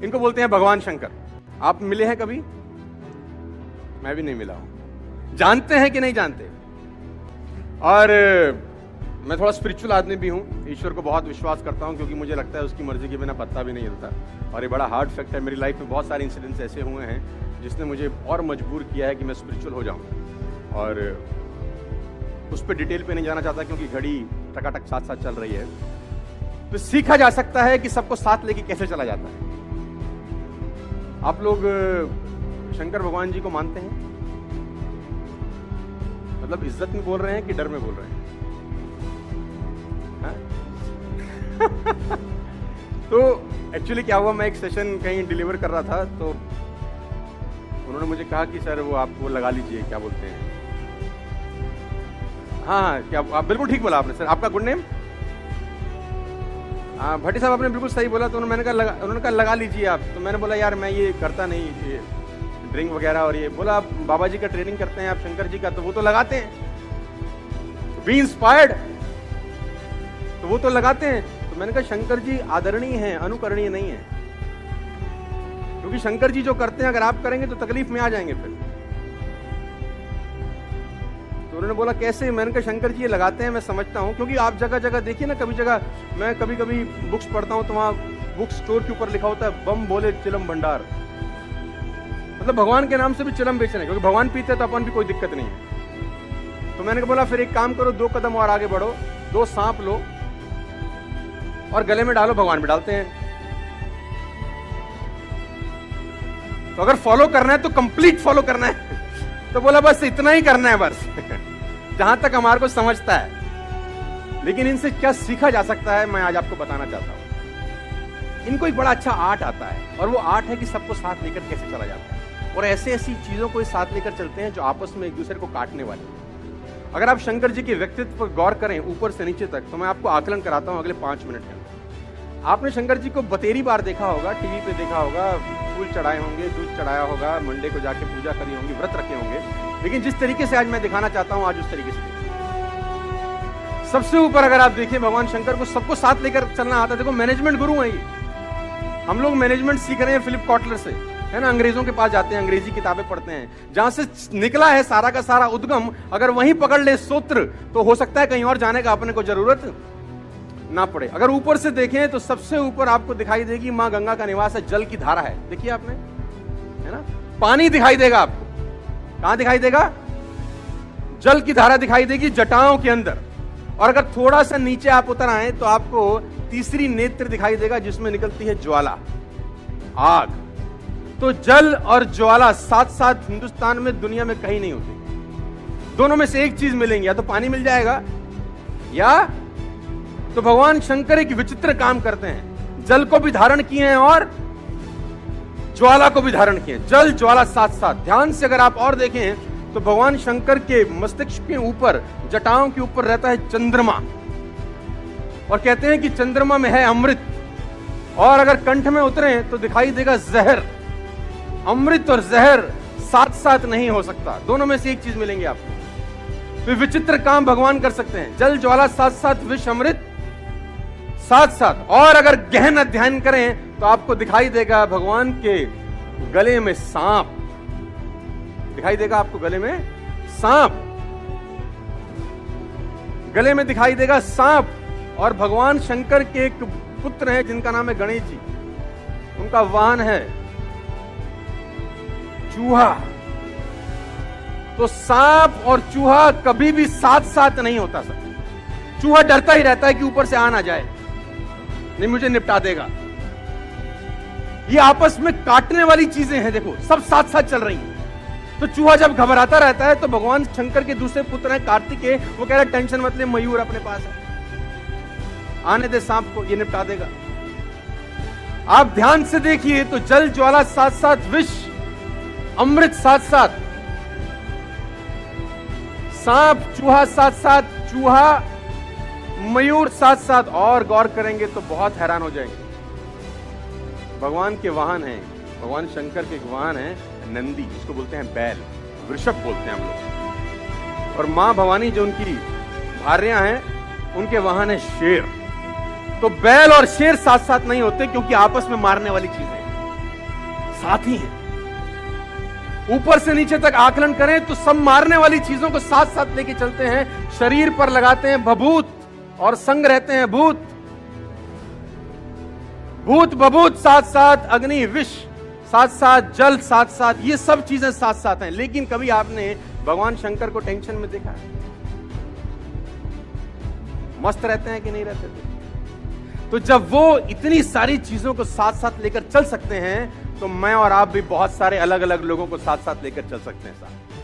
इनको बोलते हैं भगवान शंकर। आप मिले हैं कभी? मैं भी नहीं मिला हूं। जानते हैं कि नहीं जानते? और मैं थोड़ा स्पिरिचुअल आदमी भी हूं, ईश्वर को बहुत विश्वास करता हूं, क्योंकि मुझे लगता है उसकी मर्जी के बिना पत्ता भी नहीं हिलता। और ये बड़ा हार्ड फैक्ट है, मेरी लाइफ में बहुत सारे इंसिडेंट्स ऐसे हुए हैं जिसने मुझे और मजबूर किया है कि मैं स्पिरिचुअल हो जाऊं। और उस पर डिटेल पे नहीं जाना चाहता, क्योंकि घड़ी टकाटक साथ साथ चल रही है। तो सीखा जा सकता है कि सबको साथ लेके कैसे चला जाता है। आप लोग शंकर भगवान जी को मानते हैं? मतलब इज्जत में बोल रहे हैं कि डर में बोल रहे हैं? तो एक्चुअली क्या हुआ, मैं एक सेशन कहीं डिलीवर कर रहा था, तो उन्होंने मुझे कहा कि सर वो आप वो लगा लीजिए, क्या बोलते हैं, हाँ क्या आप बिल्कुल ठीक बोला आपने सर, आपका गुड नेम? हाँ भट्टी साहब, आपने बिल्कुल सही बोला। तो उन्होंने कहा लगा लीजिए आप। तो मैंने बोला यार मैं ये करता नहीं, ये ड्रिंक वगैरह। और ये बोला आप बाबा जी का ट्रेनिंग करते हैं, आप शंकर जी का, तो वो तो लगाते हैं। बी इंस्पायर्ड, तो वो तो लगाते हैं। तो मैंने कहा शंकर जी आदरणीय हैं, अनुकरणीय नहीं है, क्योंकि शंकर जी जो करते हैं अगर आप करेंगे तो तकलीफ में आ जाएंगे फिर। तो उन्होंने बोला कैसे? मैंने कहा शंकर जी ये लगाते हैं, मैं समझता हूं, क्योंकि आप जगह जगह देखिए ना, कभी जगह मैं कभी कभी बुक्स पढ़ता हूं तो वहां बुक स्टोर के ऊपर लिखा होता है बम बोले चिलम भंडार, मतलब भगवान के नाम से भी चिलम बेचना है, क्योंकि भगवान पीते तो अपन भी कोई दिक्कत नहीं है। तो मैंने बोला फिर एक काम करो, 2 कदम और आगे बढ़ो, 2 सांप लो और गले में डालो, भगवान भी डालते हैं। तो अगर फॉलो करना है तो कंप्लीट फॉलो करना है। तो बोला बस इतना ही करना है, बस जहां तक हमारे को समझता है। लेकिन इनसे क्या सीखा जा सकता है, मैं आज आपको बताना चाहता हूं। इनको एक बड़ा अच्छा आर्ट आता है, और वो आर्ट है कि सबको साथ लेकर कैसे चला जाता है, और ऐसे ऐसी चीजों को साथ लेकर चलते हैं जो आपस में एक दूसरे को काटने वाले। अगर आप शंकर जी के व्यक्तित्व पर गौर करें ऊपर से नीचे तक, तो मैं आपको आकलन कराता हूं अगले 5 मिनट में। आपने शंकर जी को बतेरी बार देखा होगा, टीवी पे देखा होगा, फूल चढ़ाए होंगे, दूध चढ़ाया होगा, मंडे को जाके पूजा करी होंगी, व्रत रखे होंगे। लेकिन जिस तरीके से आज मैं दिखाना चाहता हूं, आज उस तरीके से सबसे ऊपर अगर आप देखिए, भगवान शंकर को सबको साथ लेकर चलना आता है। देखो मैनेजमेंट गुरु है ये। हम लोग मैनेजमेंट सीख रहे हैं फिलिप कॉटलर से, है ना, अंग्रेजों के पास जाते हैं, अंग्रेजी किताबें पढ़ते हैं, जहां से निकला है सारा का सारा उद्गम, अगर वहीं पकड़ ले सूत्र, तो हो सकता है कहीं और जाने का अपने को जरूरत ना पड़े। अगर ऊपर से देखें तो सबसे ऊपर आपको दिखाई देगी मां गंगा का निवास है, जल की धारा है, देखिए आपने, है ना, पानी दिखाई देगा आपको। कहां दिखाई देगा? जल की धारा दिखाई देगी जटाओं के अंदर। और अगर थोड़ा सा नीचे आप उतर आए तो आपको तीसरी नेत्र दिखाई देगा, जिसमें निकलती है ज्वाला, आग। तो जल और ज्वाला साथ साथ हिंदुस्तान में, दुनिया में कहीं नहीं होती। दोनों में से एक चीज मिलेंगी, या तो पानी मिल जाएगा, या तो भगवान शंकर एक विचित्र काम करते हैं, जल को भी धारण किए हैं और ज्वाला को भी धारण किए, जल ज्वाला साथ साथ। ध्यान से अगर आप और देखें तो भगवान शंकर के मस्तिष्क के ऊपर, जटाओं के ऊपर रहता है चंद्रमा, और कहते हैं कि चंद्रमा में है अमृत। और अगर कंठ में उतरे तो दिखाई देगा जहर। अमृत और जहर साथ साथ नहीं हो सकता, दोनों में से एक चीज मिलेंगे आपको। तो विचित्र काम भगवान कर सकते हैं, जल ज्वाला साथ साथ, विष अमृत साथ साथ। और अगर गहन अध्ययन करें तो आपको दिखाई देगा भगवान के गले में सांप, दिखाई देगा आपको गले में सांप, गले में दिखाई देगा सांप। और भगवान शंकर के एक पुत्र हैं जिनका नाम है गणेश जी, उनका वाहन है चूहा। तो सांप और चूहा कभी भी साथ साथ नहीं होता सर। चूहा डरता ही रहता है कि ऊपर से आ ना जाए, नहीं मुझे निपटा देगा। ये आपस में काटने वाली चीजें हैं, देखो सब साथ साथ चल रही हैं। तो चूहा जब घबराता रहता है तो भगवान शंकर के दूसरे पुत्र हैं कार्तिकेय, वो कह रहा है टेंशन मत ले, मयूर अपने पास है, आने दे सांप को, ये निपटा देगा। आप ध्यान से देखिए तो जल ज्वाला साथ साथ, विष अमृत साथ साथ, सांप चूहा साथ साथ, चूहा मयूर साथ साथ। और गौर करेंगे तो बहुत हैरान हो जाएंगे। भगवान के वाहन हैं, भगवान शंकर के वाहन है नंदी, जिसको बोलते हैं बैल, वृषभ बोलते हैं हम लोग। और मां भवानी जो उनकी भार्या हैं, उनके वाहन है शेर। तो बैल और शेर साथ साथ नहीं होते, क्योंकि आपस में मारने वाली चीजें हैं। साथ ही हैं। ऊपर से नीचे तक आकलन करें तो सब मारने वाली चीजों को साथ साथ लेके चलते हैं, शरीर पर लगाते हैं भभूत और संग रहते हैं भूत। भूत बभूत साथ साथ, अग्नि विष साथ साथ, जल साथ साथ, ये सब चीजें साथ साथ हैं। लेकिन कभी आपने भगवान शंकर को टेंशन में देखा है? मस्त रहते हैं कि नहीं रहते थे? तो जब वो इतनी सारी चीजों को साथ साथ लेकर चल सकते हैं, तो मैं और आप भी बहुत सारे अलग अलग लोगों को साथ साथ लेकर चल सकते हैं साथ।